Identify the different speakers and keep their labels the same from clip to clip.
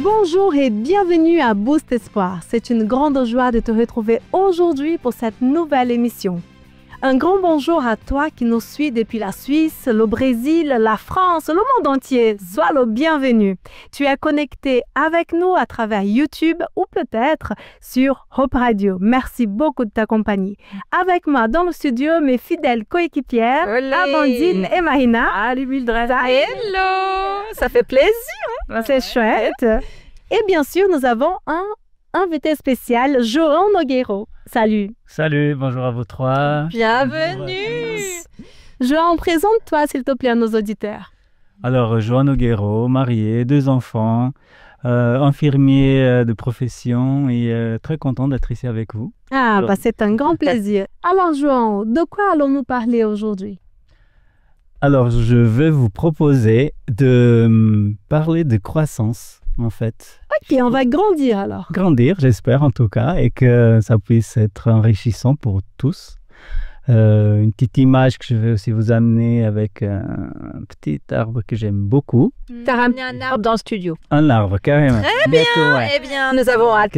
Speaker 1: Bonjour et bienvenue à Boost Espoir. C'est une grande joie de te retrouver aujourd'hui pour cette nouvelle émission. Un grand bonjour à toi qui nous suis depuis la Suisse, le Brésil, la France, le monde entier. Sois le bienvenu. Tu es connecté avec nous à travers YouTube ou peut-être sur Hope Radio. Merci beaucoup de ta compagnie. Avec moi dans le studio, mes fidèles coéquipières, Amandine et Marina.
Speaker 2: Salut Mildred.
Speaker 1: Hello! Ça fait plaisir. Hein? C'est chouette. Et bien sûr, nous avons un invité spécial, João Nogueiro. Salut.
Speaker 3: Salut, bonjour à vous trois.
Speaker 1: Bienvenue. João, présente-toi s'il te plaît à nos auditeurs.
Speaker 3: Alors, João Nogueiro, marié, 2 enfants, infirmier de profession et très content d'être ici avec vous.
Speaker 1: Ah, bah c'est un grand plaisir. Alors João, de quoi allons-nous parler aujourd'hui?
Speaker 3: Alors, je vais vous proposer de parler de croissance. En fait.
Speaker 1: Ok, on va grandir alors.
Speaker 3: Grandir, j'espère en tout cas, et que ça puisse être enrichissant pour tous. Une petite image que je vais aussi vous amener avec un petit arbre que j'aime beaucoup.
Speaker 2: Tu as ramené un arbre dans le studio.
Speaker 3: Un arbre, carrément.
Speaker 2: Très bien, eh bien, nous avons hâte.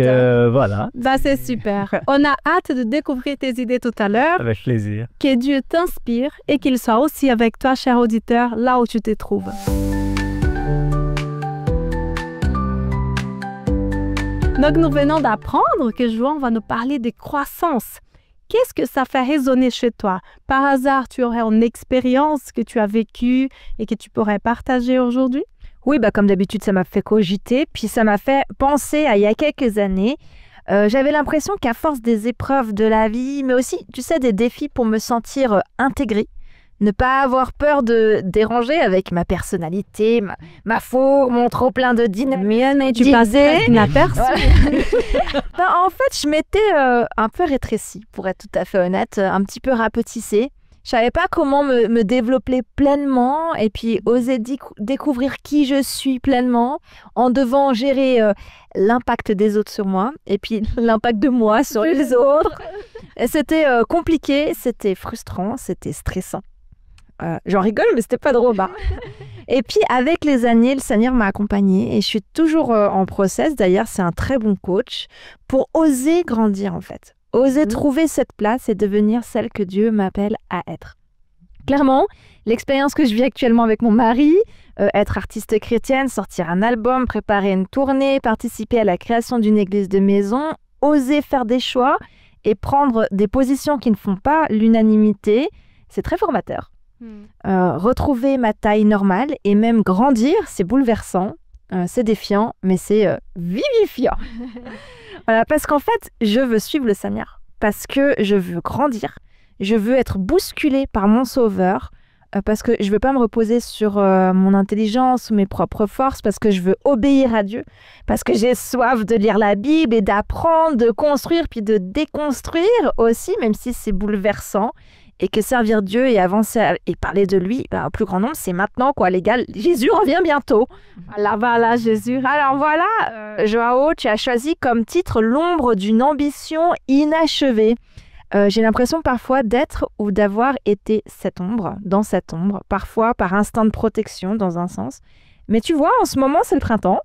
Speaker 3: Voilà.
Speaker 1: Bah, c'est super. On a hâte de découvrir tes idées tout à l'heure.
Speaker 3: Avec plaisir.
Speaker 1: Que Dieu t'inspire et qu'il soit aussi avec toi, cher auditeur, là où tu te trouves. Donc, nous venons d'apprendre que João va nous parler de croissance. Qu'est-ce que ça fait résonner chez toi? Par hasard, tu aurais une expérience que tu as vécue et que tu pourrais partager aujourd'hui?
Speaker 2: Oui, bah, comme d'habitude, ça m'a fait cogiter, puis ça m'a fait penser à il y a quelques années. J'avais l'impression qu'à force des épreuves de la vie, mais aussi, tu sais, des défis pour me sentir intégrée, ne pas avoir peur de déranger avec ma personnalité, ma fougue, mon trop plein de dynamisme.
Speaker 1: Tu passais inaperçu.
Speaker 2: Ben, en fait, je m'étais un peu rétrécie, pour être tout à fait honnête, un petit peu rapetissée. Je savais pas comment me développer pleinement et puis oser découvrir qui je suis pleinement en devant gérer l'impact des autres sur moi et puis l'impact de moi sur les autres. C'était compliqué, c'était frustrant, c'était stressant. J'en rigole, mais c'était pas drôle. Et puis, avec les années, le Seigneur m'a accompagnée et je suis toujours en process. D'ailleurs, c'est un très bon coach pour oser grandir, en fait. Oser trouver cette place et devenir celle que Dieu m'appelle à être. Clairement, l'expérience que je vis actuellement avec mon mari, être artiste chrétienne, sortir un album, préparer une tournée, participer à la création d'une église de maison, oser faire des choix et prendre des positions qui ne font pas l'unanimité, c'est très formateur. Retrouver ma taille normale et même grandir, c'est bouleversant, c'est défiant, mais c'est vivifiant. Voilà, parce qu'en fait, je veux suivre le Seigneur, parce que je veux grandir, je veux être bousculée par mon Sauveur, parce que je ne veux pas me reposer sur mon intelligence ou mes propres forces, parce que je veux obéir à Dieu, parce que j'ai soif de lire la Bible et d'apprendre, de construire, puis de déconstruire aussi, même si c'est bouleversant. Et que servir Dieu et avancer et parler de lui, au plus grand nombre, c'est maintenant, quoi, les gars. Jésus revient bientôt.
Speaker 1: Voilà, Jésus.
Speaker 2: Alors voilà, João, tu as choisi comme titre l'ombre d'une ambition inachevée. J'ai l'impression parfois d'être ou d'avoir été dans cette ombre, parfois par instinct de protection dans un sens. Mais tu vois, en ce moment, c'est le printemps.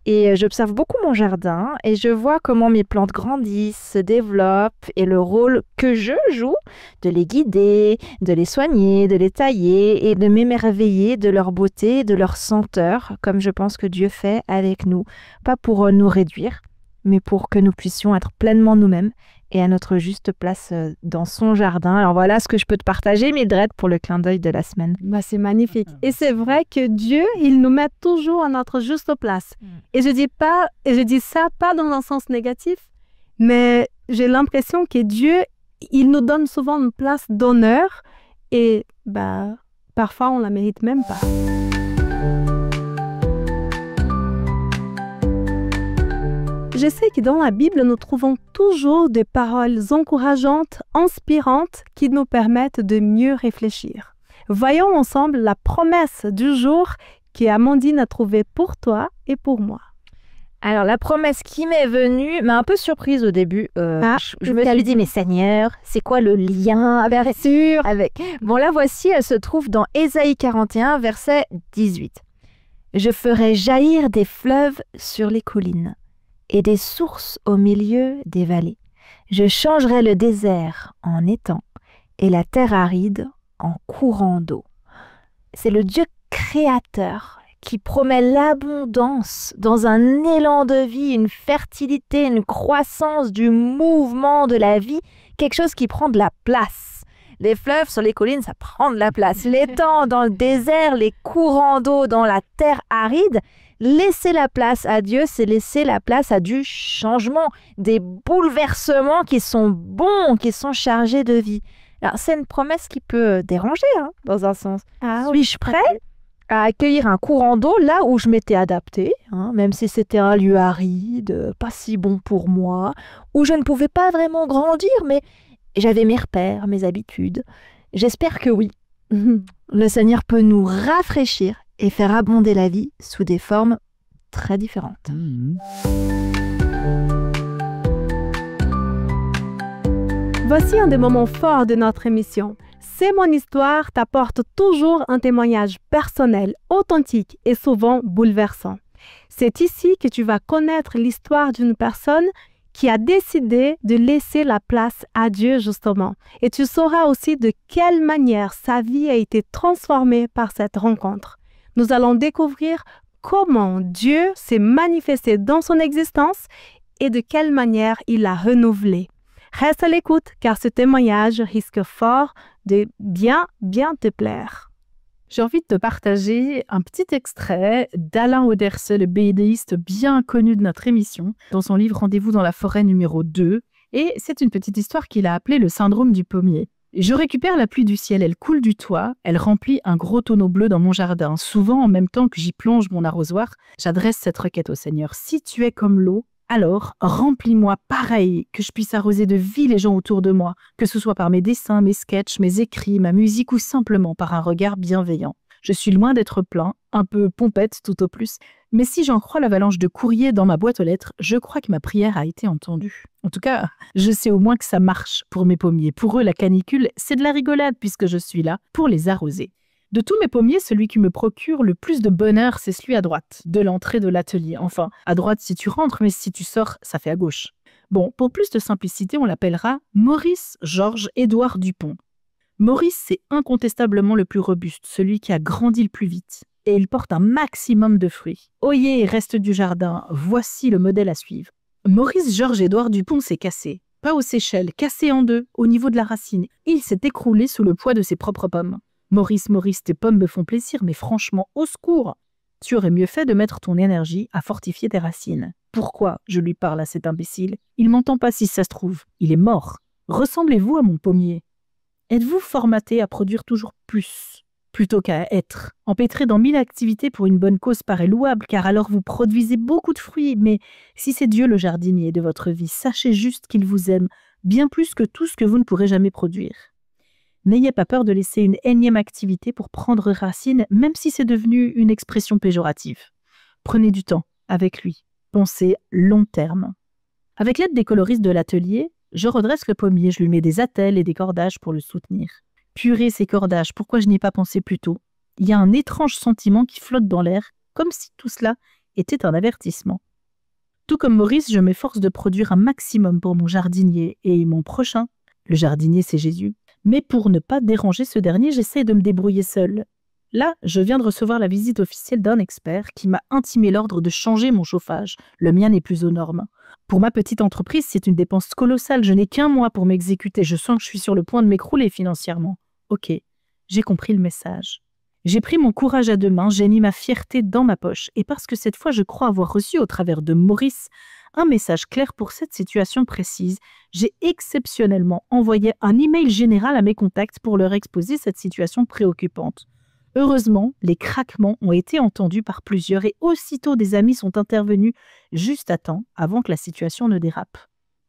Speaker 2: Et j'observe beaucoup mon jardin et je vois comment mes plantes grandissent, se développent et le rôle que je joue de les guider, de les soigner, de les tailler et de m'émerveiller de leur beauté, de leur senteur, comme je pense que Dieu fait avec nous. Pas pour nous réduire, mais pour que nous puissions être pleinement nous-mêmes et à notre juste place dans son jardin. Alors voilà ce que je peux te partager, Mildred, pour le clin d'œil de la semaine.
Speaker 1: Bah, c'est magnifique. Et c'est vrai que Dieu, il nous met toujours à notre juste place. Et je dis ça pas dans un sens négatif, mais j'ai l'impression que Dieu, il nous donne souvent une place d'honneur et parfois on la mérite même pas. Je sais que dans la Bible, nous trouvons toujours des paroles encourageantes, inspirantes, qui nous permettent de mieux réfléchir. Voyons ensemble la promesse du jour qu'Amandine a trouvée pour toi et pour moi.
Speaker 2: Alors, la promesse qui m'est venue m'a un peu surprise au début. Je me suis dit, mais Seigneur, c'est quoi le lien avec... Bon, la voici, elle se trouve dans Ésaïe 41, verset 18. Je ferai jaillir des fleuves sur les collines et des sources au milieu des vallées. Je changerai le désert en étang et la terre aride en courant d'eau. C'est le Dieu créateur qui promet l'abondance dans un élan de vie, une fertilité, une croissance du mouvement de la vie, quelque chose qui prend de la place. Les fleuves sur les collines, ça prend de la place. L'étang dans le désert, les courants d'eau dans la terre aride. Laisser la place à Dieu, c'est laisser la place à du changement, des bouleversements qui sont bons, qui sont chargés de vie. Alors, c'est une promesse qui peut déranger, dans un sens. Suis-je prêt à accueillir un courant d'eau là où je m'étais adaptée, même si c'était un lieu aride, pas si bon pour moi, où je ne pouvais pas vraiment grandir, mais j'avais mes repères, mes habitudes. J'espère que oui. Le Seigneur peut nous rafraîchir et faire abonder la vie sous des formes très différentes.
Speaker 1: Voici un des moments forts de notre émission. C'est mon histoire t'apporte toujours un témoignage personnel, authentique et souvent bouleversant. C'est ici que tu vas connaître l'histoire d'une personne qui a décidé de laisser la place à Dieu justement. Et tu sauras aussi de quelle manière sa vie a été transformée par cette rencontre. Nous allons découvrir comment Dieu s'est manifesté dans son existence et de quelle manière il l'a renouvelée. Reste à l'écoute car ce témoignage risque fort de bien te plaire.
Speaker 4: J'ai envie de te partager un petit extrait d'Alain Auderset, le BDiste bien connu de notre émission, dans son livre Rendez-vous dans la forêt numéro 2. Et c'est une petite histoire qu'il a appelée le syndrome du pommier. Je récupère la pluie du ciel, elle coule du toit, elle remplit un gros tonneau bleu dans mon jardin. Souvent, en même temps que j'y plonge mon arrosoir, j'adresse cette requête au Seigneur. Si tu es comme l'eau, alors remplis-moi pareil, que je puisse arroser de vie les gens autour de moi, que ce soit par mes dessins, mes sketchs, mes écrits, ma musique ou simplement par un regard bienveillant. Je suis loin d'être plein, un peu pompette tout au plus, mais si j'en crois l'avalanche de courrier dans ma boîte aux lettres, je crois que ma prière a été entendue. En tout cas, je sais au moins que ça marche pour mes pommiers. Pour eux, la canicule, c'est de la rigolade puisque je suis là pour les arroser. De tous mes pommiers, celui qui me procure le plus de bonheur, c'est celui à droite, de l'entrée de l'atelier. Enfin, à droite si tu rentres, mais si tu sors, ça fait à gauche. Bon, pour plus de simplicité, on l'appellera Maurice Georges Édouard Dupont. Maurice, c'est incontestablement le plus robuste, celui qui a grandi le plus vite. Et il porte un maximum de fruits. Oyez, reste du jardin, voici le modèle à suivre. Maurice Georges Édouard Dupont s'est cassé. Pas aux Seychelles, cassé en deux, au niveau de la racine. Il s'est écroulé sous le poids de ses propres pommes. Maurice, tes pommes me font plaisir, mais franchement, au secours! Tu aurais mieux fait de mettre ton énergie à fortifier tes racines. Pourquoi je lui parle à cet imbécile? Il m'entend pas si ça se trouve. Il est mort. Ressemblez-vous à mon pommier? Êtes-vous formaté à produire toujours plus, plutôt qu'à être? Empêtré dans 1000 activités pour une bonne cause paraît louable, car alors vous produisez beaucoup de fruits. Mais si c'est Dieu le jardinier de votre vie, sachez juste qu'il vous aime, bien plus que tout ce que vous ne pourrez jamais produire. N'ayez pas peur de laisser une énième activité pour prendre racine, même si c'est devenu une expression péjorative. Prenez du temps avec lui. Pensez long terme. Avec l'aide des coloristes de l'atelier, je redresse le pommier, je lui mets des attelles et des cordages pour le soutenir. Purée, ces cordages, pourquoi je n'y ai pas pensé plus tôt? Il y a un étrange sentiment qui flotte dans l'air, comme si tout cela était un avertissement. Tout comme Maurice, je m'efforce de produire un maximum pour mon jardinier et mon prochain. Le jardinier, c'est Jésus. Mais pour ne pas déranger ce dernier, j'essaie de me débrouiller seule. Là, je viens de recevoir la visite officielle d'un expert qui m'a intimé l'ordre de changer mon chauffage. Le mien n'est plus aux normes. Pour ma petite entreprise, c'est une dépense colossale. Je n'ai qu'un mois pour m'exécuter. Je sens que je suis sur le point de m'écrouler financièrement. Ok, j'ai compris le message. J'ai pris mon courage à deux mains, j'ai mis ma fierté dans ma poche. Et parce que cette fois, je crois avoir reçu au travers de Maurice un message clair pour cette situation précise, j'ai exceptionnellement envoyé un email général à mes contacts pour leur exposer cette situation préoccupante. Heureusement, les craquements ont été entendus par plusieurs et aussitôt des amis sont intervenus juste à temps avant que la situation ne dérape.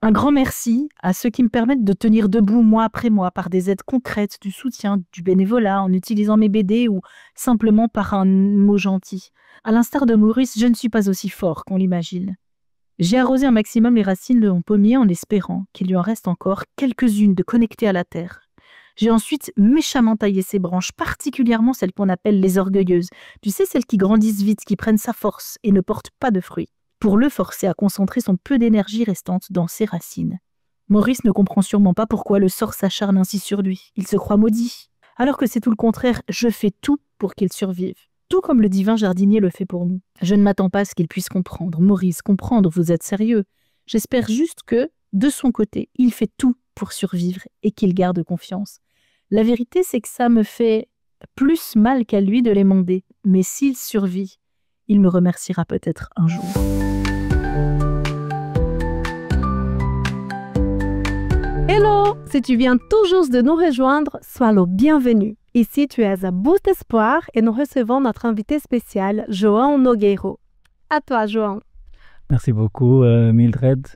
Speaker 4: Un grand merci à ceux qui me permettent de tenir debout mois après mois par des aides concrètes, du soutien, du bénévolat, en utilisant mes BD ou simplement par un mot gentil. À l'instar de Maurice, je ne suis pas aussi fort qu'on l'imagine. J'ai arrosé un maximum les racines de mon pommier en espérant qu'il lui en reste encore quelques-unes de connectées à la terre. J'ai ensuite méchamment taillé ses branches, particulièrement celles qu'on appelle les orgueilleuses. Tu sais, celles qui grandissent vite, qui prennent sa force et ne portent pas de fruits, pour le forcer à concentrer son peu d'énergie restante dans ses racines. Maurice ne comprend sûrement pas pourquoi le sort s'acharne ainsi sur lui. Il se croit maudit. Alors que c'est tout le contraire, je fais tout pour qu'il survive. Tout comme le divin jardinier le fait pour nous. Je ne m'attends pas à ce qu'il puisse comprendre. Maurice, comprendre, vous êtes sérieux. J'espère juste que, de son côté, il fait tout pour survivre et qu'il garde confiance. La vérité, c'est que ça me fait plus mal qu'à lui de l'émonder. Mais s'il survit, il me remerciera peut-être un jour.
Speaker 1: Hello! Si tu viens tout juste de nous rejoindre, sois le bienvenu. Ici, tu es à Boost Espoir et nous recevons notre invité spécial, João Nogueiro. À toi, João.
Speaker 3: Merci beaucoup, Mildred.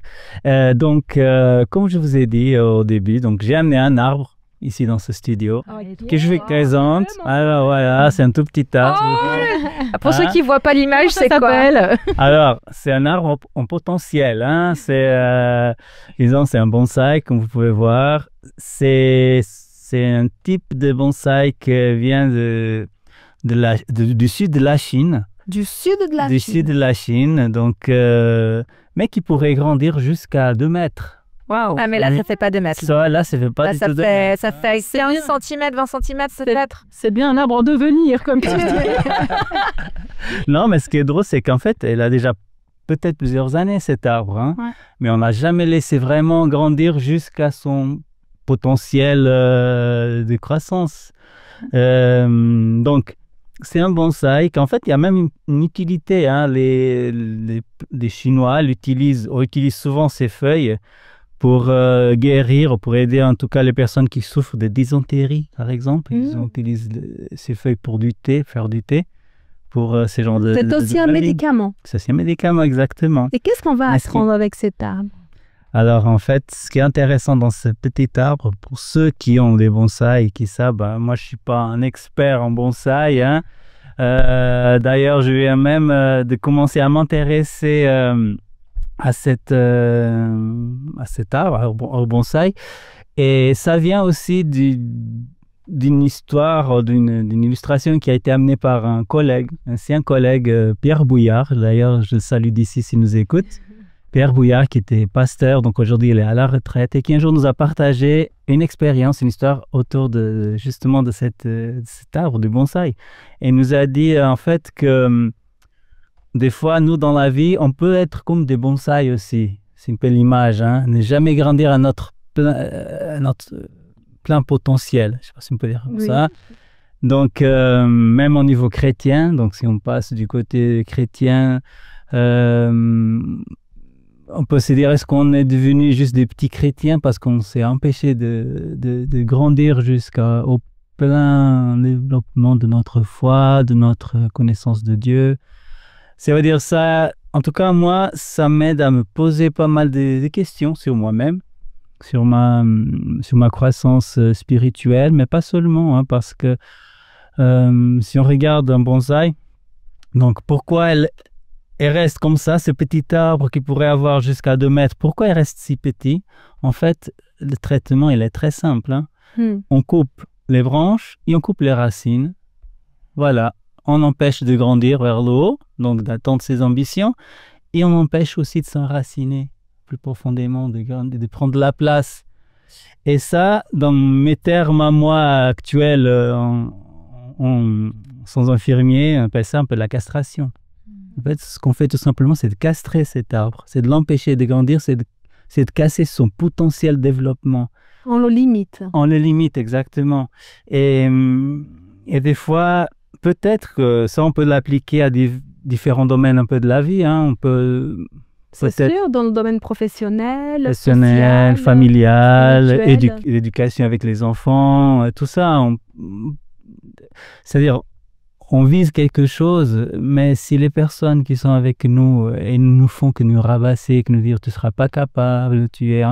Speaker 3: Comme je vous ai dit au début, donc j'ai amené un arbre ici dans ce studio que je vous présente. Alors voilà, c'est un tout petit arbre.
Speaker 2: Oh, pour ceux qui ne voient pas l'image, c'est quoi?
Speaker 3: Alors, c'est un arbre en potentiel. Hein. Disons, c'est un bonsaï, comme vous pouvez voir. C'est un type de bonsaï qui vient du sud de la Chine.
Speaker 1: Du sud de la Chine.
Speaker 3: Du sud de la Chine, donc, mais qui pourrait grandir jusqu'à 2 mètres.
Speaker 2: Waouh! Ah, mais là, ça fait pas 2 mètres.
Speaker 3: Là, ça fait pas du tout 2 mètres.
Speaker 2: Ça fait 15 cm, 20 cm peut-être.
Speaker 4: C'est bien un arbre en devenir, comme tu dis.
Speaker 3: Non, mais ce qui est drôle, c'est qu'en fait, elle a déjà peut-être plusieurs années, cet arbre. Hein,
Speaker 4: ouais. Mais
Speaker 3: on n'a jamais laissé vraiment grandir jusqu'à son potentiel de croissance. Donc, c'est un bonsaï qu'en fait, il y a même une utilité. Hein. Les Chinois utilisent souvent ces feuilles pour guérir, pour aider en tout cas les personnes qui souffrent de dysenterie, par exemple. Ils utilisent ces feuilles pour faire du thé, pour ces genres de...
Speaker 1: C'est aussi un médicament.
Speaker 3: C'est aussi un médicament, exactement.
Speaker 1: Et qu'est-ce qu'on va apprendre avec cet arbre?
Speaker 3: Alors, en fait, ce qui est intéressant dans ce petit arbre, pour ceux qui ont des bonsaïs et qui savent, moi, je ne suis pas un expert en bonsaï. Hein. D'ailleurs, je viens même de commencer à m'intéresser à cet arbre, au bonsaï. Et ça vient aussi d'une histoire, d'une illustration qui a été amenée par un ancien collègue, Pierre Bouillard. D'ailleurs, je le salue d'ici s'il nous écoute. Pierre Bouillard, qui était pasteur, donc aujourd'hui il est à la retraite, et qui un jour nous a partagé une expérience, une histoire autour justement de cet arbre du bonsaï. Et il nous a dit en fait que des fois, nous dans la vie, on peut être comme des bonsaïs aussi. C'est un peu l'image, hein, ne jamais grandir à notre plein potentiel. Je ne sais pas si on peut dire comme ça. Donc, même au niveau chrétien, donc si on passe du côté chrétien, on peut se dire, est-ce qu'on est devenu juste des petits chrétiens parce qu'on s'est empêché de grandir jusqu'au plein développement de notre foi, de notre connaissance de Dieu. Ça veut dire ça, en tout cas moi, ça m'aide à me poser pas mal de questions sur moi-même, sur ma croissance spirituelle, mais pas seulement, hein, parce que si on regarde un bonsaï, donc pourquoi elle reste comme ça, ce petit arbre qui pourrait avoir jusqu'à 2 mètres. Pourquoi il reste si petit? En fait, le traitement, il est très simple. Hein. On coupe les branches et on coupe les racines. Voilà. On empêche de grandir vers le haut, donc d'atteindre ses ambitions. Et on empêche aussi de s'enraciner plus profondément, de prendre de la place. Et ça, dans mes termes à moi actuels, sans infirmier, on appelle ça un peu la castration. En fait, ce qu'on fait tout simplement, c'est de castrer cet arbre, c'est de l'empêcher de grandir, c'est de casser son potentiel développement.
Speaker 1: On le limite.
Speaker 3: On le limite, exactement. Et des fois, peut-être que ça, on peut l'appliquer à différents domaines un peu de la vie. Hein. On peut...
Speaker 1: C'est sûr, dans le domaine professionnel,
Speaker 3: social, familial, éducation avec les enfants, tout ça. C'est-à-dire, on vise quelque chose, mais si les personnes qui sont avec nous et nous font que nous rabasser, que nous dire tu ne seras pas capable, tu es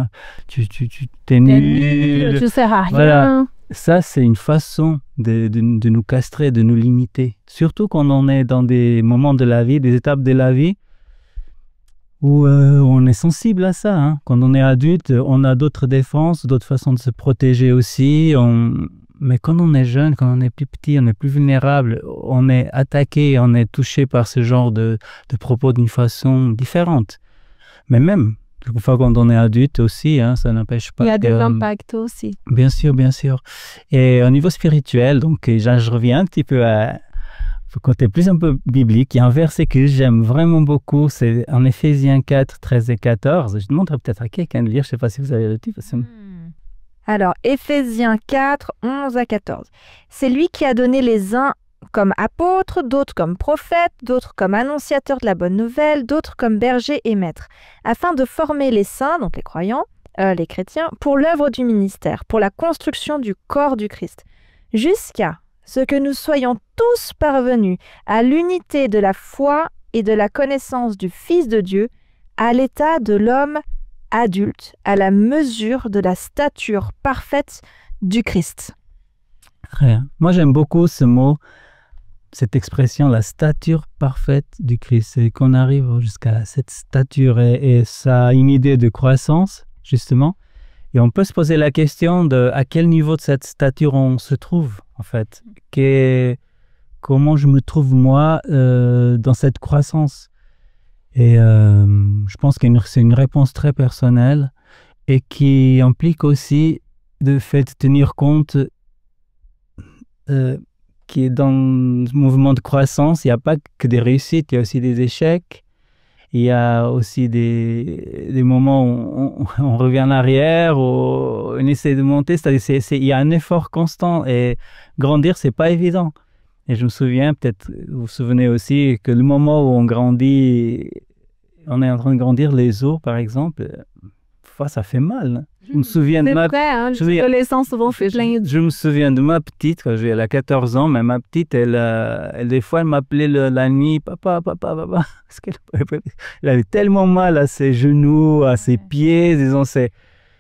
Speaker 3: nul,
Speaker 1: tu sers à rien.
Speaker 3: Voilà. Ça, c'est une façon de nous castrer, de nous limiter. Surtout quand on est dans des moments de la vie, des étapes de la vie où on est sensible à ça. Hein. Quand on est adulte, on a d'autres défenses, d'autres façons de se protéger aussi. Mais quand on est jeune, quand on est plus petit, on est plus vulnérable, on est attaqué, on est touché par ce genre de propos d'une façon différente. Mais même, quelquefois quand on est adulte aussi, hein, ça n'empêche pas
Speaker 1: Il y a des impacts aussi.
Speaker 3: Bien sûr, bien sûr. Et au niveau spirituel, donc je reviens un petit peu au côté plus un peu biblique. Il y a un verset que j'aime vraiment beaucoup, c'est en Éphésiens 4, 13 et 14. Je demanderai peut-être à quelqu'un de lire, je ne sais pas si vous avez le titre.
Speaker 2: Alors, Éphésiens 4, 11 à 14. C'est lui qui a donné les uns comme apôtres, d'autres comme prophètes, d'autres comme annonciateurs de la bonne nouvelle, d'autres comme bergers et maîtres, afin de former les saints, donc les croyants, les chrétiens, pour l'œuvre du ministère, pour la construction du corps du Christ, jusqu'à ce que nous soyons tous parvenus à l'unité de la foi et de la connaissance du Fils de Dieu, à l'état de l'homme adulte, à la mesure de la stature parfaite du Christ.
Speaker 3: Rien. Moi, j'aime beaucoup ce mot, cette expression, la stature parfaite du Christ. C'est qu'on arrive jusqu'à cette stature et ça a une idée de croissance, justement. Et on peut se poser la question de à quel niveau de cette stature on se trouve, en fait. Comment je me trouve, moi, dans cette croissance. Et je pense que c'est une réponse très personnelle et qui implique aussi le fait de tenir compte qui est dans le mouvement de croissance, il n'y a pas que des réussites, il y a aussi des échecs. Il y a aussi des moments où on revient en arrière, où on essaie de monter. C'est-à-dire il y a un effort constant et grandir, c'est pas évident. Et je me souviens, peut-être vous vous souvenez aussi, que le moment où on grandit, on est en train de grandir les os, par exemple, ça fait mal. Je me souviens de ma...
Speaker 1: vrai, hein, les adolescents souvent fait plein de...
Speaker 3: Je me souviens de ma petite, quand elle a 14 ans, mais ma petite, elle des fois, elle m'appelait la nuit, papa. Parce qu'elle avait tellement mal à ses genoux, à ses pieds, disons,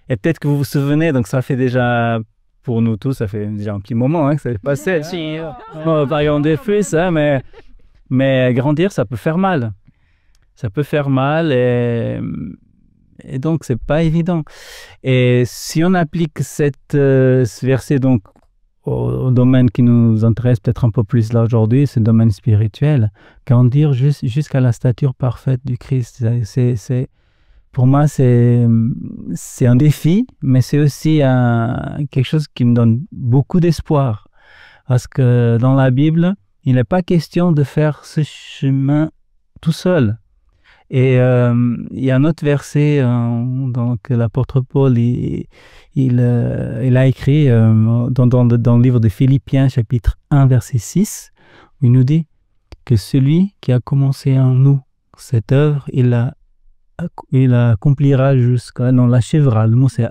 Speaker 3: et peut-être que vous vous souvenez, donc ça fait déjà, pour nous tous, ça fait déjà un petit moment hein, que ça est passé. Par exemple, des fils, hein, mais grandir, ça peut faire mal. Ça peut faire mal et donc, c'est pas évident. Et si on applique ce verset donc, au domaine qui nous intéresse peut-être un peu plus là aujourd'hui, c'est le domaine spirituel, grandir jusqu'à la stature parfaite du Christ. Pour moi, c'est un défi, mais c'est aussi quelque chose qui me donne beaucoup d'espoir. Parce que dans la Bible, il n'est pas question de faire ce chemin tout seul. Et il y a un autre verset donc l'apôtre Paul il a écrit dans le livre de Philippiens chapitre 1 verset 6 où il nous dit que celui qui a commencé en nous cette œuvre il accomplira l'achèvera, le mot c'est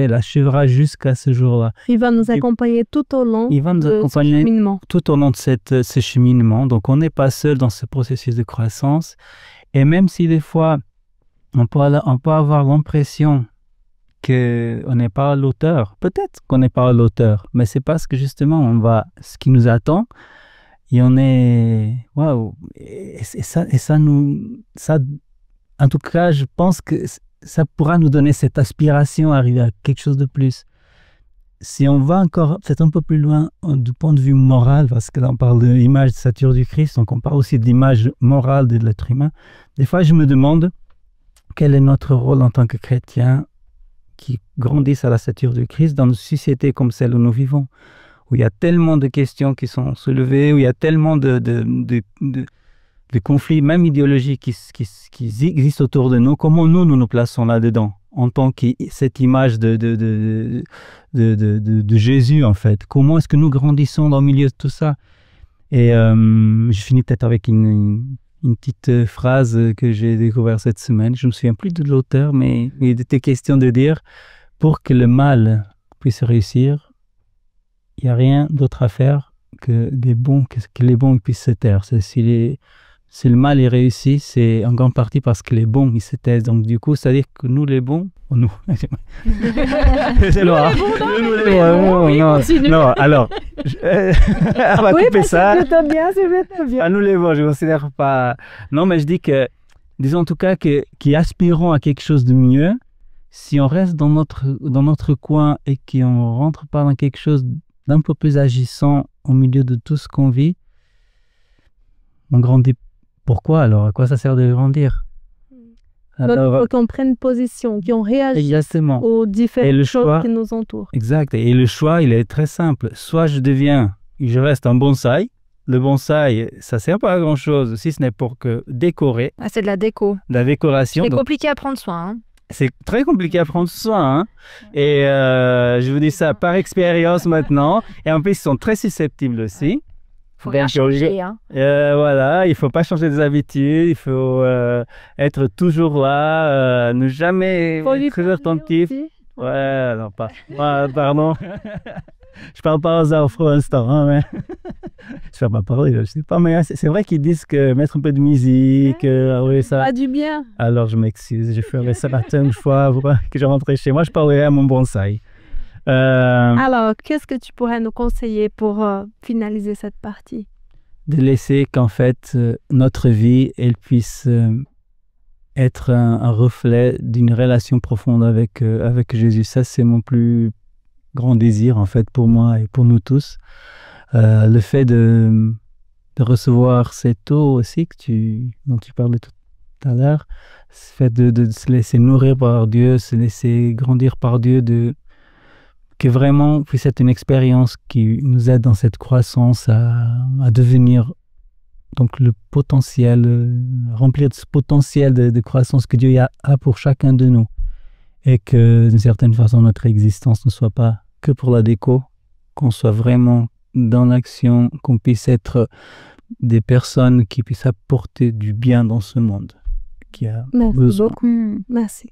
Speaker 3: l'achèvera jusqu'à ce jour-là.
Speaker 1: Il va nous accompagner tout au long de ce cheminement.
Speaker 3: Tout au long de ce cheminement, donc on n'est pas seul dans ce processus de croissance. Et même si des fois, on peut avoir l'impression qu'on n'est pas l'auteur, peut-être qu'on n'est pas l'auteur, mais c'est parce que justement, ce qui nous attend, et on est, waouh, et ça, en tout cas, je pense que ça pourra nous donner cette aspiration à arriver à quelque chose de plus. Si on va encore peut-être un peu plus loin du point de vue moral, parce que là on parle de l'image de stature du Christ, donc on parle aussi de l'image morale de l'être humain, des fois je me demande quel est notre rôle en tant que chrétiens qui grandissent à la stature du Christ dans une société comme celle où nous vivons, où il y a tellement de questions qui sont soulevées, où il y a tellement de conflits, même idéologiques, qui existent autour de nous. Comment nous plaçons là-dedans en tant que cette image de Jésus, en fait. Comment est-ce que nous grandissons dans le milieu de tout ça? Et je finis peut-être avec une petite phrase que j'ai découverte cette semaine. Je ne me souviens plus de l'auteur, mais il était question de dire « Pour que le mal puisse réussir, il n'y a rien d'autre à faire que les bons puissent se taire. » Si le mal est réussi, c'est en grande partie parce que les bons, ils se taisent. Donc, du coup, c'est-à-dire que nous, les bons, nous. C'est loin. Non, alors, on va couper ça.
Speaker 1: C'est bien.
Speaker 3: À nous, les bons, je ne considère pas. Non, mais je dis que disons en tout cas, qui aspirons à quelque chose de mieux, si on reste dans notre coin et qu'on ne rentre pas dans quelque chose d'un peu plus agissant au milieu de tout ce qu'on vit, on grandit. Pourquoi alors? À quoi ça sert de grandir?
Speaker 1: Donc, il faut qu'on prenne position, qu'on réagisse
Speaker 3: exactement.
Speaker 1: aux différentes choses
Speaker 3: choix,
Speaker 1: qui nous entourent.
Speaker 3: Exact. Et le choix, il est très simple. Soit je reste un bonsaï. Le bonsaï, ça ne sert pas à grand-chose, si ce n'est pour que décorer.
Speaker 2: Ah, c'est de la déco.
Speaker 3: De la décoration.
Speaker 2: C'est compliqué à prendre soin. Hein.
Speaker 3: C'est très compliqué à prendre soin. Hein. Et je vous dis ça par expérience maintenant. Et en plus, ils sont très susceptibles aussi.
Speaker 2: Faut rien changer. Hein.
Speaker 3: Voilà, il ne faut pas changer des habitudes. Il faut être toujours là, ne jamais être très attentif. Ouais, non, pas. Pardon. Je parle pas aux afro instant, hein, mais je vais pas parler, je sais pas, mais c'est vrai qu'ils disent que mettre un peu de musique, oui, ça
Speaker 1: va du bien.
Speaker 3: Alors je m'excuse, je ferai ça la prochaine fois que je rentrerai chez moi, je parlerai à mon bonsaï.
Speaker 1: Alors, qu'est-ce que tu pourrais nous conseiller pour finaliser cette partie?
Speaker 3: De laisser qu'en fait notre vie, elle puisse être un reflet d'une relation profonde avec Jésus. Ça, c'est mon plus grand désir en fait pour moi et pour nous tous. Le fait de recevoir cette eau aussi dont tu parlais tout à l'heure, le fait de se laisser nourrir par Dieu, se laisser grandir par Dieu, que vraiment puisse être une expérience qui nous aide dans cette croissance à devenir donc le potentiel, remplir ce potentiel de croissance que Dieu a pour chacun de nous. Et que d'une certaine façon notre existence ne soit pas que pour la déco, qu'on soit vraiment dans l'action, qu'on puisse être des personnes qui puissent apporter du bien dans ce monde qui a
Speaker 1: Merci
Speaker 3: besoin.
Speaker 1: Beaucoup. Merci.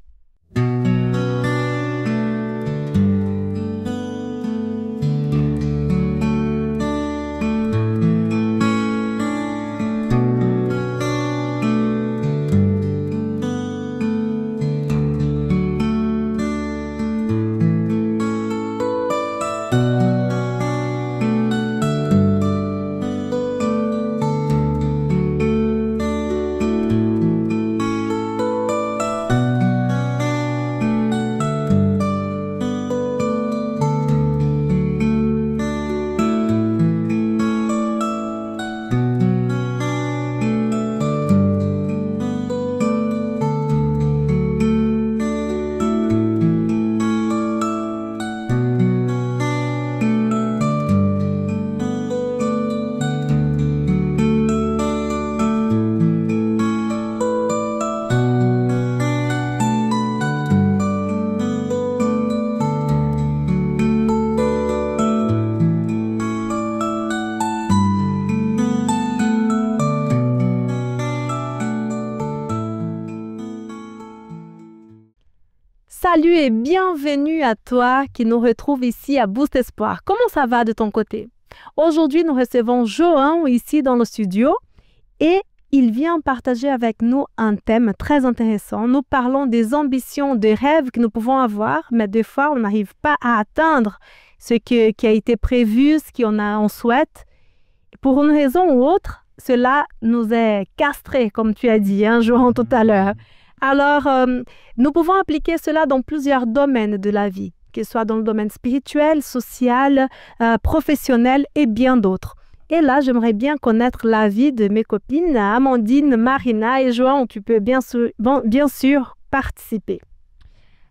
Speaker 1: Salut et bienvenue à toi qui nous retrouve ici à Boost Espoir. Comment ça va de ton côté? Aujourd'hui, nous recevons Johan ici dans le studio et il vient partager avec nous un thème très intéressant. Nous parlons des ambitions, des rêves que nous pouvons avoir, mais des fois, on n'arrive pas à atteindre ce qui a été prévu, ce qu'on souhaite. Pour une raison ou autre, cela nous est castré, comme tu as dit, Johan, tout à l'heure. Alors, nous pouvons appliquer cela dans plusieurs domaines de la vie, que ce soit dans le domaine spirituel, social, professionnel et bien d'autres. Et là, j'aimerais bien connaître l'avis de mes copines Amandine, Marina et Johan. Tu peux bien sûr participer.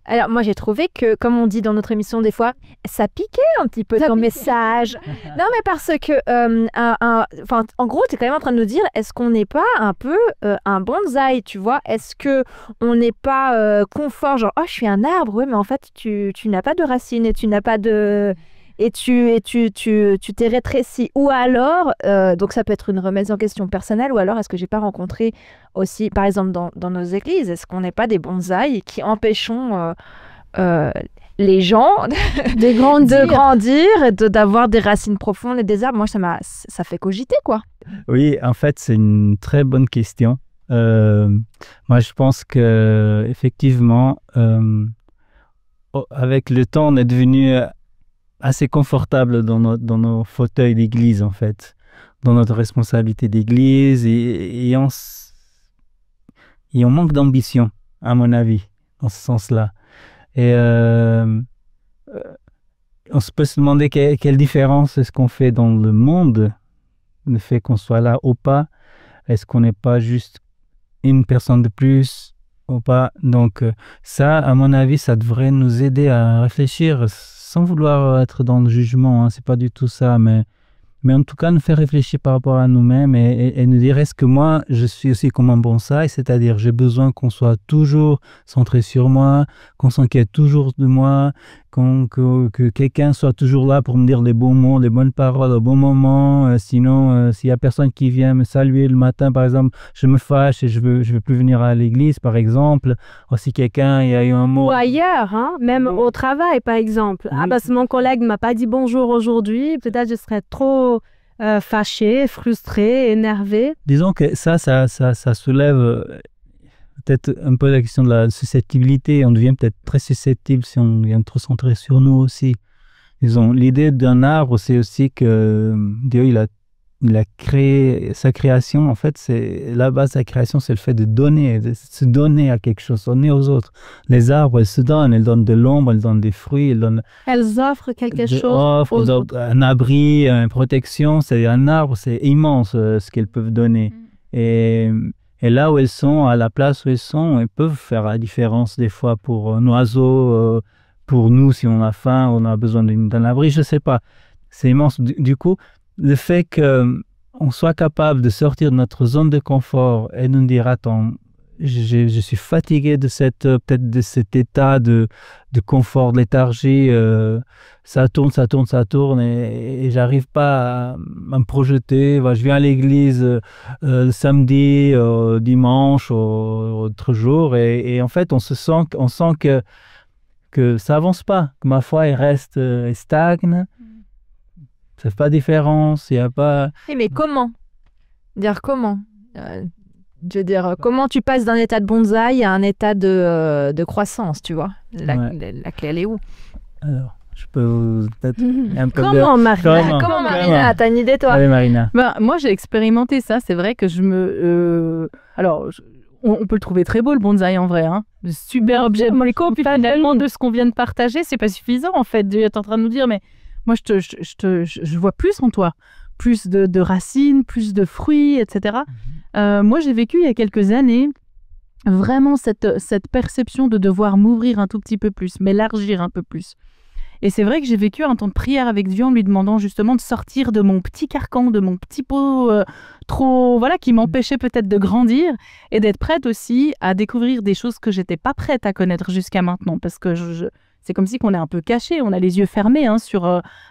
Speaker 2: Alors, moi, j'ai trouvé que, comme on dit dans notre émission des fois, ça piquait un petit peu ton message. Non, mais parce que, en gros, tu es quand même en train de nous dire, est-ce qu'on n'est pas un peu un bonsaï, tu vois? Est-ce qu'on n'est pas confort, genre, oh, je suis un arbre, oui, mais en fait, tu n'as pas de racines et tu n'as pas de... Et tu t'es rétréci. Ou alors, donc ça peut être une remise en question personnelle, ou alors est-ce que j'ai pas rencontré aussi, par exemple dans nos églises, est-ce qu'on n'est pas des bonsaïs qui empêchons les gens de grandir et d'avoir des racines profondes et des arbres? Moi, ça fait cogiter, quoi.
Speaker 3: Oui, en fait, c'est une très bonne question. Moi, je pense que effectivement, avec le temps, on est devenu assez confortable dans nos fauteuils d'église, en fait, dans notre responsabilité d'église, et il Et on manque d'ambition, à mon avis, dans ce sens-là. Et on peut se demander quelle différence est-ce qu'on fait dans le monde, le fait qu'on soit là ou pas. Est-ce qu'on n'est pas juste une personne de plus ou pas? Donc ça, à mon avis, ça devrait nous aider à réfléchir sans vouloir être dans le jugement, hein. C'est pas du tout ça, mais en tout cas nous faire réfléchir par rapport à nous-mêmes et nous dire est-ce que moi je suis aussi comme un bonsaï, c'est-à-dire j'ai besoin qu'on soit toujours centré sur moi, qu'on s'inquiète toujours de moi, que quelqu'un soit toujours là pour me dire les bons mots, les bonnes paroles au bon moment. Sinon, s'il y a personne qui vient me saluer le matin, par exemple, je me fâche et je veux plus venir à l'église, par exemple. Ou si quelqu'un, il y a eu un mot.
Speaker 1: Ou ailleurs, hein, même au travail, par exemple.
Speaker 3: Oui.
Speaker 1: Ah, parce que mon collègue ne m'a pas dit bonjour aujourd'hui. Peut-être je serais trop fâchée, frustrée, énervée.
Speaker 3: Disons que ça soulève peut-être un peu la question de la susceptibilité. On devient peut-être très susceptible si on vient trop centré sur nous aussi. Disons, l'idée d'un arbre, c'est aussi que Dieu, il a créé sa création. En fait, c'est la base de la création, c'est le fait de donner, de se donner à quelque chose, donner aux autres. Les arbres, elles se donnent, elles donnent de l'ombre, elles donnent des fruits,
Speaker 1: Elles offrent quelque chose
Speaker 3: offrent
Speaker 1: aux autres.
Speaker 3: un abri, une protection. C'est-à-dire un arbre, c'est immense ce qu'elles peuvent donner. Et là où elles sont, à la place où elles sont, elles peuvent faire la différence des fois pour un oiseau, pour nous si on a faim, on a besoin d'un abri, je ne sais pas. C'est immense. Du coup, le fait qu'on soit capable de sortir de notre zone de confort et de nous dire, attends, je suis fatigué de peut-être de cet état de confort, de léthargie, ça tourne et j'arrive pas à me projeter. Je viens à l'église le samedi, dimanche, autre jour et en fait on sent que ça avance pas, que ma foi elle reste, elle stagne. Ça fait pas de différence, il y a pas.
Speaker 2: Mais comment? Dire comment? Je veux dire, comment tu passes d'un état de bonsaï à un état de croissance, tu vois? La clé, elle est où?
Speaker 3: Alors, je peux peut-être un peu
Speaker 1: Comment, Marina?
Speaker 2: Comment, Marina? T'as une idée, toi?
Speaker 3: Allez, Marina.
Speaker 4: Moi, j'ai expérimenté ça. C'est vrai que on peut le trouver très beau, le bonsaï, en vrai. Hein. Super objet. Finalement, de ce qu'on vient de partager, c'est pas suffisant, en fait. Tu es en train de nous dire, mais moi, je vois plus en toi. Plus de racines, plus de fruits, etc. Moi, j'ai vécu il y a quelques années vraiment cette perception de devoir m'ouvrir un tout petit peu plus, m'élargir un peu plus. Et c'est vrai que j'ai vécu un temps de prière avec Dieu en lui demandant justement de sortir de mon petit carcan, de mon petit pot qui m'empêchait peut-être de grandir et d'être prête aussi à découvrir des choses que j'étais pas prête à connaître jusqu'à maintenant parce que c'est comme si qu'on est un peu caché, on a les yeux fermés sur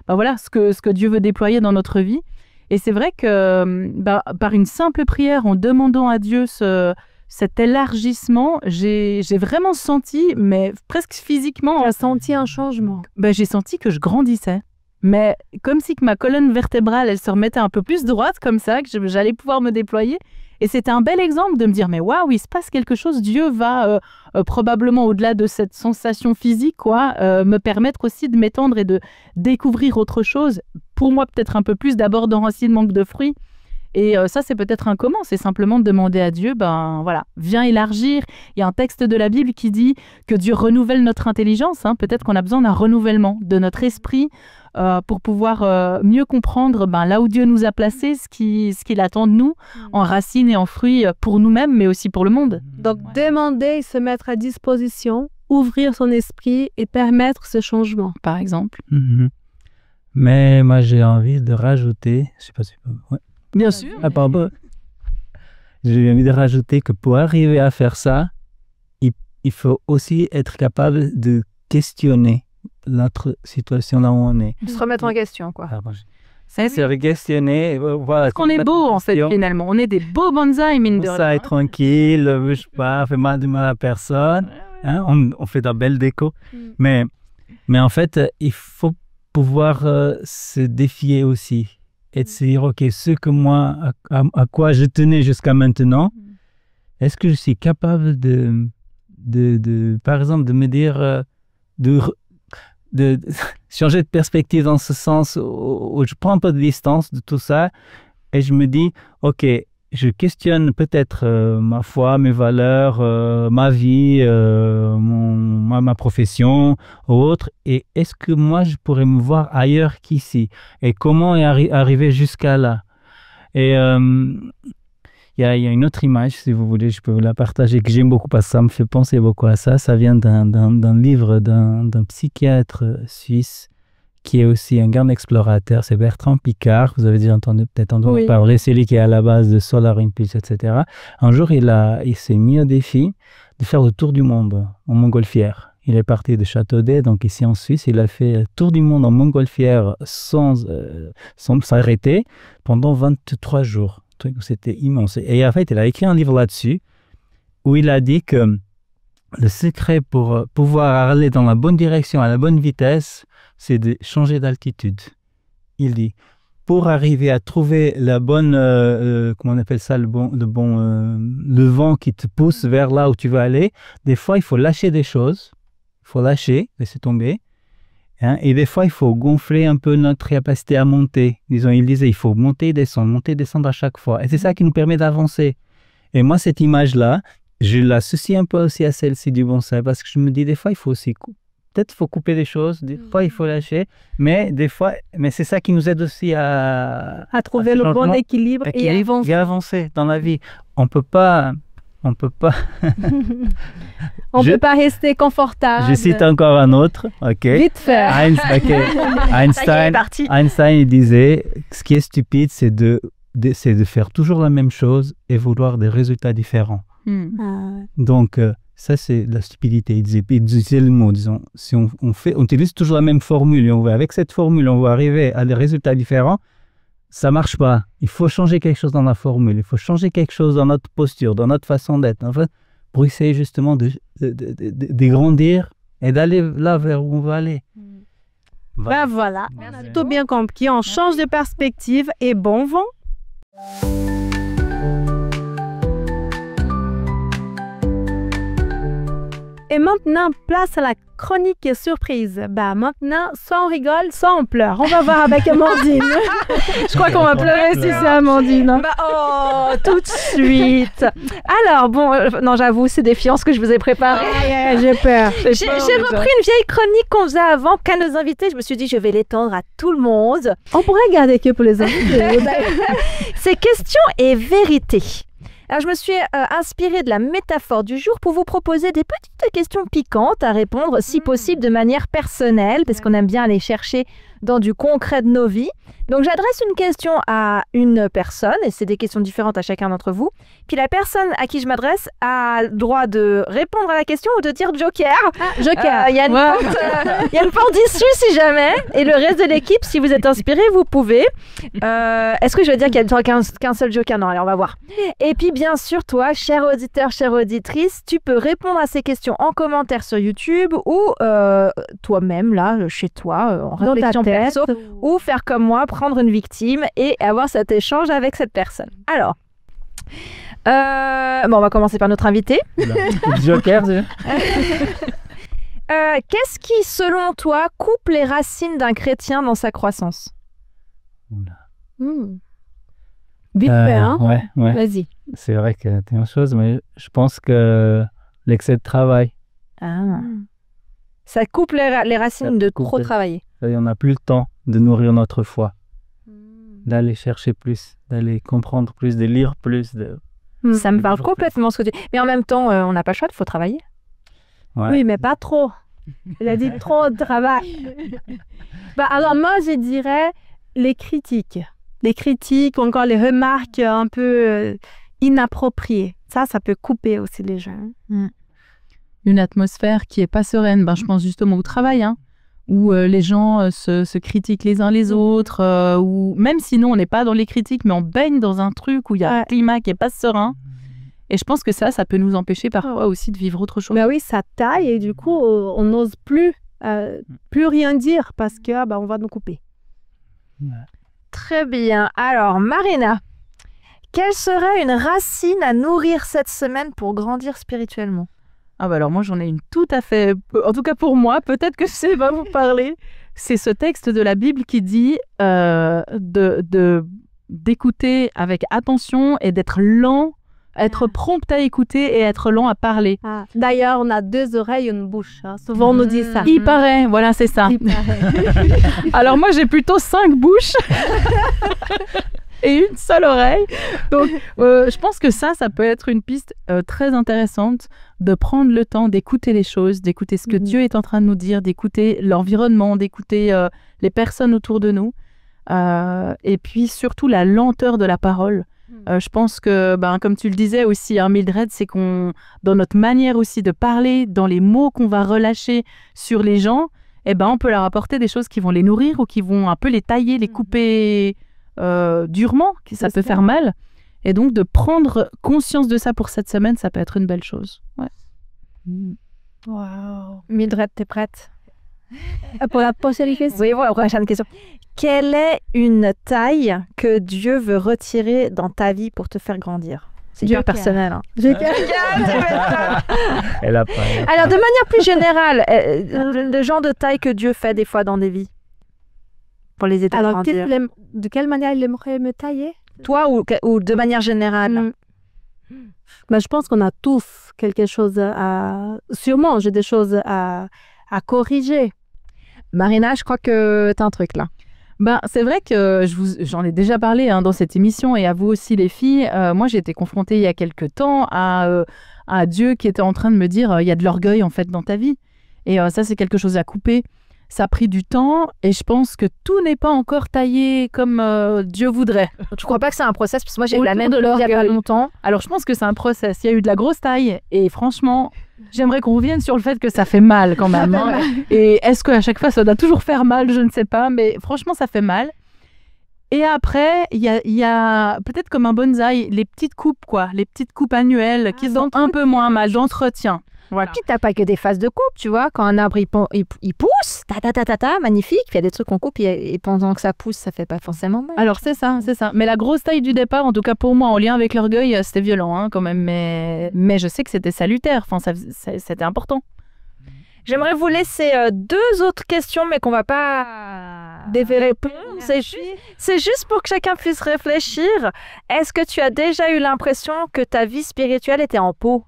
Speaker 4: ce que Dieu veut déployer dans notre vie. Et c'est vrai que par une simple prière, en demandant à Dieu cet élargissement, j'ai vraiment senti, mais presque physiquement...
Speaker 1: Tu as senti un changement?
Speaker 4: J'ai senti que je grandissais. Mais comme si que ma colonne vertébrale, elle se remettait un peu plus droite, comme ça, que j'allais pouvoir me déployer. Et c'était un bel exemple de me dire, mais waouh, il se passe quelque chose. Dieu va probablement, au-delà de cette sensation physique, me permettre aussi de m'étendre et de découvrir autre chose. Pour moi, peut-être un peu plus d'abord d'enracinement que de fruits. Et ça, c'est peut-être un comment. C'est simplement de demander à Dieu, viens élargir. Il y a un texte de la Bible qui dit que Dieu renouvelle notre intelligence. Hein. Peut-être qu'on a besoin d'un renouvellement de notre esprit pour pouvoir mieux comprendre là où Dieu nous a placés, ce qu'il attend de nous, en racines et en fruits pour nous-mêmes, mais aussi pour le monde.
Speaker 1: Donc, demander, se mettre à disposition, ouvrir son esprit et permettre ce changement.
Speaker 4: Par exemple.
Speaker 3: Mais moi, j'ai envie de rajouter, je sais pas si... Ouais.
Speaker 4: Bien sûr.
Speaker 3: Ah, pardon. J'ai envie de rajouter que pour arriver à faire ça, il faut aussi être capable de questionner notre situation là où on est.
Speaker 2: Se remettre en question, quoi.
Speaker 3: C'est questionner. Voilà.
Speaker 4: Parce qu'on est beau, en fait, finalement. On est des beaux bonsaïs, mine de rien.
Speaker 3: Ça est tranquille, je sais pas, fait mal à personne. Hein, on fait de la belle déco. Mais en fait, il faut pouvoir se défier aussi. Et de se dire, OK, ce que moi, à quoi je tenais jusqu'à maintenant, est-ce que je suis capable de par exemple, de me dire, de changer de perspective dans ce sens où je prends un peu de distance de tout ça et je me dis, OK, je questionne peut-être ma foi, mes valeurs, ma vie, ma profession ou autre. Et est-ce que moi, je pourrais me voir ailleurs qu'ici? Et comment arriver jusqu'à là? Et il y a une autre image, si vous voulez, je peux vous la partager, que j'aime beaucoup parce que ça me fait penser beaucoup à ça. Ça vient d'un livre d'un psychiatre suisse qui est aussi un grand explorateur, c'est Bertrand Piccard. Vous avez déjà peut-être entendu parler, c'est lui qui est à la base de Solar Impulse, etc. Un jour, il s'est mis au défi de faire le tour du monde en montgolfière. Il est parti de Châteaudet, donc ici en Suisse, il a fait le tour du monde en montgolfière sans s'arrêter pendant 23 jours. C'était immense. Et en fait, il a écrit un livre là-dessus où il a dit que le secret pour pouvoir aller dans la bonne direction, à la bonne vitesse, c'est de changer d'altitude. Il dit, pour arriver à trouver la bonne, comment on appelle ça, le vent qui te pousse vers là où tu veux aller, des fois, il faut lâcher des choses. Il faut lâcher, laisser tomber. Hein, et des fois, il faut gonfler un peu notre capacité à monter. Disons, il disait, il faut monter et descendre à chaque fois. Et c'est ça qui nous permet d'avancer. Et moi, cette image-là, je l'associe un peu aussi à celle-ci du bonsai, parce que je me dis, des fois, il faut aussi peut-être faut couper des choses, des fois, il faut lâcher, mais des fois, c'est ça qui nous aide aussi à
Speaker 1: trouver le bon équilibre et
Speaker 3: avancer dans la vie. On peut pas
Speaker 1: on peut pas rester confortable.
Speaker 3: Je cite encore un autre. Ok.
Speaker 1: Vite fait.
Speaker 3: Einstein, il disait, ce qui est stupide, c'est de faire toujours la même chose et vouloir des résultats différents. Donc, ça, c'est la stupidité. Il disait le mot, disons, si on utilise toujours la même formule et avec cette formule, on va arriver à des résultats différents, ça marche pas. Il faut changer quelque chose dans la formule. Il faut changer quelque chose dans notre posture, dans notre façon d'être. En fait, pour essayer justement de grandir et d'aller là vers où on va aller.
Speaker 1: Ben voilà, on a tout bien compris. On change de perspective et bon vent. Et maintenant, place à la chronique surprise. Bah maintenant, soit on rigole, soit on pleure. On va voir avec Amandine. Je crois qu'on va pleurer si c'est Amandine. Hein.
Speaker 2: Tout de suite. Alors, bon, non, j'avoue, c'est défiant ce que je vous ai préparé.
Speaker 1: J'ai peur.
Speaker 2: J'ai repris une vieille chronique qu'on faisait avant qu'à nos invités. Je me suis dit, je vais l'étendre à tout le monde.
Speaker 1: On pourrait garder que pour les invités.
Speaker 2: C'est question et vérité. Alors, je me suis inspirée de la métaphore du jour pour vous proposer des petites questions piquantes à répondre, si possible, de manière personnelle, parce qu'on aime bien aller chercher dans du concret de nos vies. Donc, j'adresse une question à une personne, et c'est des questions différentes à chacun d'entre vous. Puis, la personne à qui je m'adresse a le droit de répondre à la question ou de dire joker.
Speaker 1: Joker.
Speaker 2: Il y a une porte d'issue si jamais. Et le reste de l'équipe, si vous êtes inspiré, vous pouvez. Est-ce que je vais dire qu'il y a qu'un seul joker? Non, allez, on va voir. Et puis, bien sûr, toi, cher auditeur, chère auditrice, tu peux répondre à ces questions en commentaire sur YouTube ou toi-même, là, chez toi, en réflexion perso, ou faire comme moi, prendre une victime et avoir cet échange avec cette personne. Alors, on va commencer par notre invité.
Speaker 3: Joker,
Speaker 2: qu'est-ce qui, selon toi, coupe les racines d'un chrétien dans sa croissance?
Speaker 1: Vite fait, hein?
Speaker 3: Ouais.
Speaker 1: Vas-y.
Speaker 3: C'est vrai que c'est une chose, mais je pense que l'excès de travail.
Speaker 2: Ça coupe les racines de trop travailler.
Speaker 3: On n'a plus le temps de nourrir notre foi, d'aller chercher plus, d'aller comprendre plus, de lire plus.
Speaker 2: Ça me parle complètement ce que tu dis. Mais en même temps, on n'a pas le choix, il faut travailler.
Speaker 3: Ouais.
Speaker 1: Oui, mais pas trop. Il a dit trop de travail. Alors moi, je dirais les critiques. Les critiques ou encore les remarques un peu inappropriées. Ça peut couper aussi les gens.
Speaker 4: Une atmosphère qui n'est pas sereine. Je pense justement au travail, hein, où les gens se critiquent les uns les autres, ou même sinon on n'est pas dans les critiques, mais on baigne dans un truc où il y a un climat qui n'est pas serein. Et je pense que ça peut nous empêcher parfois aussi de vivre autre chose.
Speaker 1: Oui, ça taille et du coup, on n'ose plus rien dire parce que on va nous couper.
Speaker 2: Très bien. Alors, Marina, quelle serait une racine à nourrir cette semaine pour grandir spirituellement?
Speaker 4: Alors moi, j'en ai une tout à fait... En tout cas pour moi, peut-être que ça va vous parler. C'est ce texte de la Bible qui dit de d'écouter avec attention et d'être lent, être prompt à écouter et être lent à parler.
Speaker 1: Ah, d'ailleurs, on a 2 oreilles et une bouche. Hein. Souvent, on nous dit ça.
Speaker 4: Il paraît, voilà, c'est ça.
Speaker 1: Il paraît.
Speaker 4: Alors moi, j'ai plutôt 5 bouches et une seule oreille. Donc, je pense que ça peut être une piste très intéressante de prendre le temps d'écouter les choses, d'écouter ce que Dieu est en train de nous dire, d'écouter l'environnement, d'écouter les personnes autour de nous. Et puis surtout la lenteur de la parole. Je pense que, comme tu le disais aussi, hein, Mildred, c'est qu'on, dans notre manière aussi de parler, dans les mots qu'on va relâcher sur les gens, on peut leur apporter des choses qui vont les nourrir ou qui vont un peu les tailler, les couper durement, ça peut faire mal. Et donc, de prendre conscience de ça pour cette semaine, ça peut être une belle chose. Ouais.
Speaker 2: Wow. Mildred, t'es prête?
Speaker 1: Pour la prochaine question.
Speaker 2: Oui, voilà, prochaine question. Quelle est une taille que Dieu veut retirer dans ta vie pour te faire grandir? C'est hyper personnel. Hein.
Speaker 3: Elle a pas.
Speaker 2: Alors, de manière plus générale, le genre de taille que Dieu fait des fois dans des vies pour les aider à grandir.
Speaker 1: De quelle manière il aimerait me tailler?
Speaker 2: Toi ou de manière générale?
Speaker 1: Je pense qu'on a tous quelque chose à... Sûrement, j'ai des choses à corriger.
Speaker 2: Marina, je crois que tu as un truc là.
Speaker 4: C'est vrai que j'en ai déjà parlé dans cette émission et à vous aussi les filles. Moi, j'ai été confrontée il y a quelque temps à Dieu qui était en train de me dire il y a de l'orgueil en fait dans ta vie. Et ça, c'est quelque chose à couper. Ça a pris du temps et je pense que tout n'est pas encore taillé comme Dieu voudrait.
Speaker 2: Je crois pas que c'est un process parce que moi, j'ai eu la même il y a pas longtemps.
Speaker 4: Alors, je pense que c'est un process. Il y a eu de la grosse taille et franchement... J'aimerais qu'on revienne sur le fait que ça fait mal quand même. Hein. Et est-ce qu'à chaque fois, ça doit toujours faire mal? Je ne sais pas, mais franchement, ça fait mal. Et après, il y a peut-être comme un bonsaï, les petites coupes, quoi. Les petites coupes annuelles qui sont un peu moins mal, d'entretien.
Speaker 2: Voilà. Puis t'as pas que des phases de coupe, tu vois. Quand un arbre il pousse, magnifique. Puis il y a des trucs qu'on coupe et pendant que ça pousse, ça fait pas forcément mal.
Speaker 4: Alors c'est ça. Mais la grosse taille du départ, en tout cas pour moi, en lien avec l'orgueil, c'était violent hein, quand même. Mais je sais que c'était salutaire. Enfin, c'était important.
Speaker 2: J'aimerais vous laisser 2 autres questions, mais qu'on va pas dévéler. C'est juste pour que chacun puisse réfléchir. Est-ce que tu as déjà eu l'impression que ta vie spirituelle était en pot?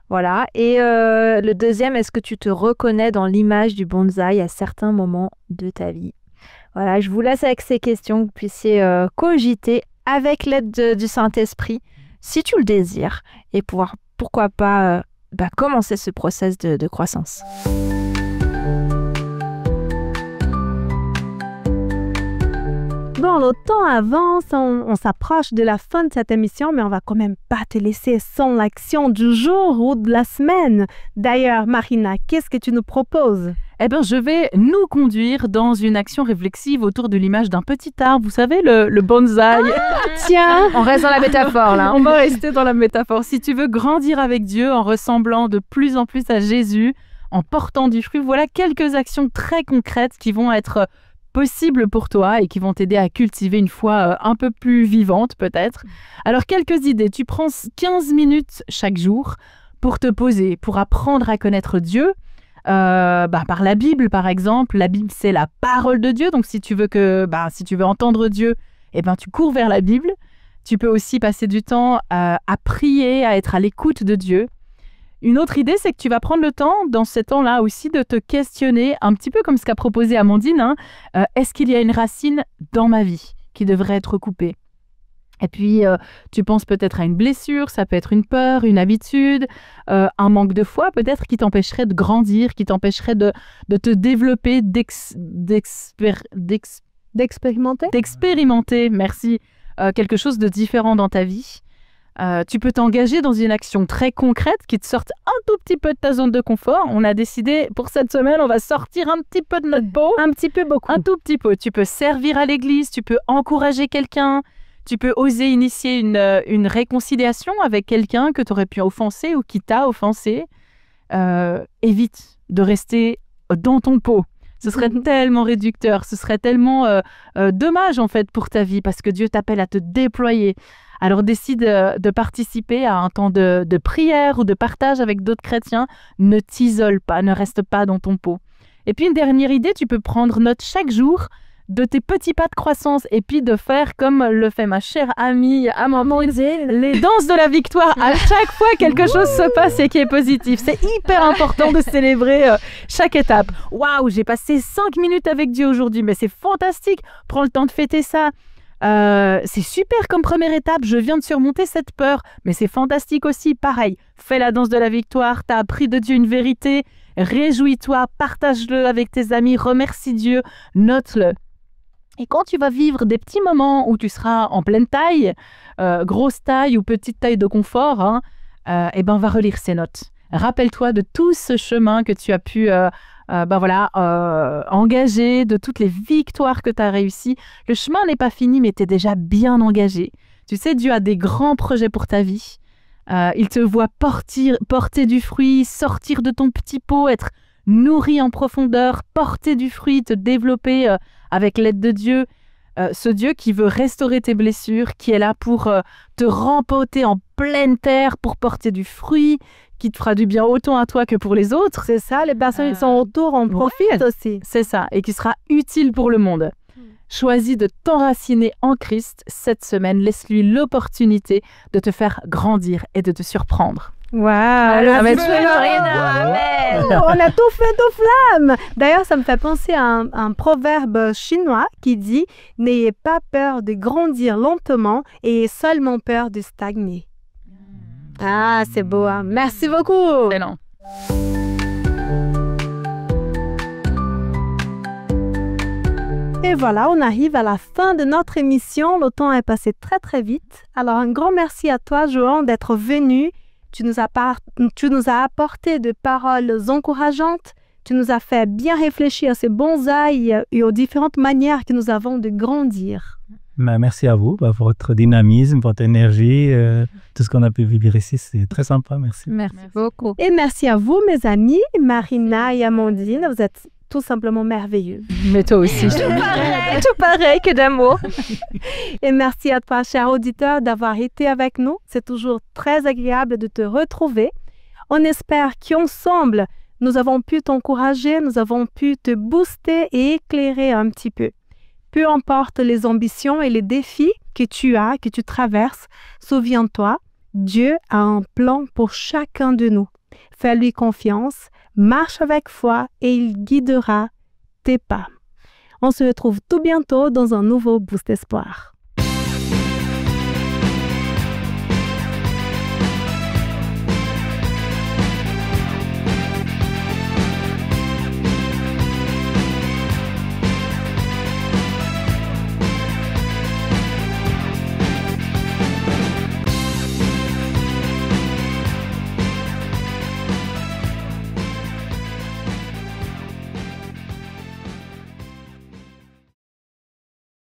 Speaker 2: Voilà. Et le deuxième, est-ce que tu te reconnais dans l'image du bonsaï à certains moments de ta vie? Voilà, je vous laisse avec ces questions, que vous puissiez cogiter avec l'aide du Saint-Esprit, si tu le désires, et pouvoir, pourquoi pas, commencer ce process de croissance.
Speaker 1: Bon, le temps avance, on s'approche de la fin de cette émission, mais on va quand même pas te laisser sans l'action du jour ou de la semaine. D'ailleurs, Marina, qu'est-ce que tu nous proposes?
Speaker 4: Je vais nous conduire dans une action réflexive autour de l'image d'un petit arbre. Vous savez, le bonsaï.
Speaker 1: Tiens,
Speaker 2: on reste dans la métaphore, là.
Speaker 4: On va rester dans la métaphore. Si tu veux grandir avec Dieu en ressemblant de plus en plus à Jésus, en portant du fruit, voilà quelques actions très concrètes qui vont être possibles pour toi et qui vont t'aider à cultiver une foi un peu plus vivante peut-être. Alors quelques idées, tu prends 15 minutes chaque jour pour te poser, pour apprendre à connaître Dieu, par la Bible par exemple. La Bible c'est la parole de Dieu, donc si tu veux entendre Dieu, tu cours vers la Bible. Tu peux aussi passer du temps à prier, à être à l'écoute de Dieu. Une autre idée, c'est que tu vas prendre le temps, dans ces temps-là aussi, de te questionner, un petit peu comme ce qu'a proposé Amandine. Est-ce qu'il y a une racine dans ma vie qui devrait être coupée? Et puis, tu penses peut-être à une blessure, ça peut être une peur, une habitude, un manque de foi peut-être qui t'empêcherait de grandir, qui t'empêcherait de te développer, d'expérimenter, merci, quelque chose de différent dans ta vie. Tu peux t'engager dans une action très concrète qui te sorte un tout petit peu de ta zone de confort. On a décidé pour cette semaine, on va sortir un petit peu de notre peau.
Speaker 1: Un petit peu, beaucoup.
Speaker 4: Un tout petit peu. Tu peux servir à l'église, tu peux encourager quelqu'un, tu peux oser initier une réconciliation avec quelqu'un que tu aurais pu offenser ou qui t'a offensé. Évite de rester dans ton pot. Ce serait tellement réducteur, ce serait tellement dommage en fait pour ta vie parce que Dieu t'appelle à te déployer. Alors décide de participer à un temps de prière ou de partage avec d'autres chrétiens. Ne t'isole pas, ne reste pas dans ton pot. Et puis une dernière idée, tu peux prendre note chaque jour de tes petits pas de croissance et puis de faire comme le fait ma chère amie à maman, les danses de la victoire. À chaque fois, quelque chose se passe et qui est positif. C'est hyper important de célébrer chaque étape. Waouh, j'ai passé 5 minutes avec Dieu aujourd'hui, mais c'est fantastique. Prends le temps de fêter ça. C'est super comme première étape, je viens de surmonter cette peur, mais c'est fantastique aussi, pareil, fais la danse de la victoire, t'as appris de Dieu une vérité, réjouis-toi, partage-le avec tes amis, remercie Dieu, note-le. Et quand tu vas vivre des petits moments où tu seras en pleine taille, grosse taille ou petite taille de confort, eh ben va relire ces notes. Rappelle-toi de tout ce chemin que tu as pu engagé, de toutes les victoires que tu as réussies. Le chemin n'est pas fini, mais tu es déjà bien engagé. Tu sais, Dieu a des grands projets pour ta vie. Il te voit porter du fruit, sortir de ton petit pot, être nourri en profondeur, porter du fruit, te développer avec l'aide de Dieu. Ce Dieu qui veut restaurer tes blessures, qui est là pour te rempoter en pleine terre, pour porter du fruit, qui te fera du bien autant à toi que pour les autres.
Speaker 1: C'est ça, les personnes qui sont autour en profitent aussi.
Speaker 4: C'est ça, et qui sera utile pour le monde. Choisis de t'enraciner en Christ cette semaine. Laisse-lui l'opportunité de te faire grandir et de te surprendre.
Speaker 1: Waouh,
Speaker 2: Amen.
Speaker 1: on a tout fait de flamme. D'ailleurs, ça me fait penser à un proverbe chinois qui dit « N'ayez pas peur de grandir lentement et ayez seulement peur de stagner. » Ah, c'est beau, hein? Merci beaucoup.
Speaker 4: Excellent.
Speaker 1: Et voilà, on arrive à la fin de notre émission. Le temps est passé très très vite. Alors, un grand merci à toi, Johan, d'être venu. Tu nous as apporté de paroles encourageantes. Tu nous as fait bien réfléchir à ces bonsaïs et aux différentes manières que nous avons de grandir.
Speaker 3: Merci à vous pour votre dynamisme, votre énergie, tout ce qu'on a pu vivre ici. C'est très sympa, merci.
Speaker 2: Merci beaucoup.
Speaker 1: Et merci à vous, mes amis, Marina et Amandine. Vous êtes tout simplement merveilleux.
Speaker 4: Mais toi aussi.
Speaker 2: Tout pareil que d'amour.
Speaker 1: Et merci à toi, cher auditeur, d'avoir été avec nous. C'est toujours très agréable de te retrouver. On espère qu'ensemble, nous avons pu t'encourager, nous avons pu te booster et éclairer un petit peu. Peu importe les ambitions et les défis que tu as, que tu traverses, souviens-toi, Dieu a un plan pour chacun de nous. Fais-lui confiance, marche avec foi et il guidera tes pas. On se retrouve tout bientôt dans un nouveau Boost Espoir.